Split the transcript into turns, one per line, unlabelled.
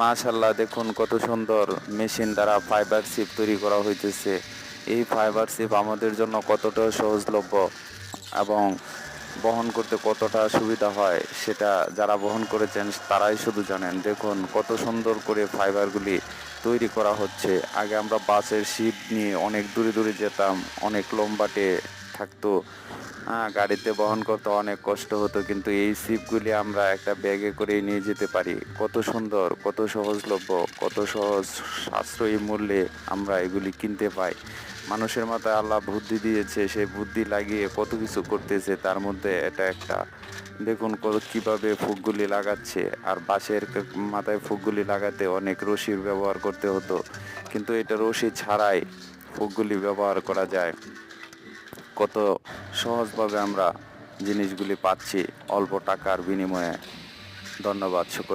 মাশাআল্লাহ, দেখুন কত সুন্দর মেশিন দ্বারা ফাইবার চিপ তৈরি করা হইতেছে। এই ফাইবার চিপ আমাদের জন্য কতটা সহজলভ্য এবং বহন করতে কতটা সুবিধা হয় সেটা যারা বহন করেছেন তারাই শুধু জানেন। দেখুন কত সুন্দর করে ফাইবারগুলি তৈরি করা হচ্ছে। আগে আমরা বাসের সিট নিয়ে অনেক দূরে দূরে যেতাম, অনেক লম্বাটে থাকতো, গাড়িতে বহন করতে অনেক কষ্ট হতো, কিন্তু এই সিপগুলি আমরা একটা ব্যাগে করে নিয়ে যেতে পারি। কত সুন্দর, কত সহজলভ্য, কত সহজ সাশ্রয়ী মূল্যে আমরা এগুলি কিনতে পাই। মানুষের মাথায় আল্লাহ বুদ্ধি দিয়েছে, সেই বুদ্ধি লাগিয়ে কত কিছু করতেছে, তার মধ্যে এটা একটা। দেখুন কিভাবে ফুকগুলি লাগাচ্ছে। আর বাঁশের মাথায় ফুকগুলি লাগাতে অনেক রশির ব্যবহার করতে হতো, কিন্তু এটা রশি ছাড়াই ফুকগুলি ব্যবহার করা যায়। কত সহজভাবে আমরা জিনিসগুলি পাচ্ছি অল্প টাকার বিনিময়ে। ধন্যবাদ। শুকর।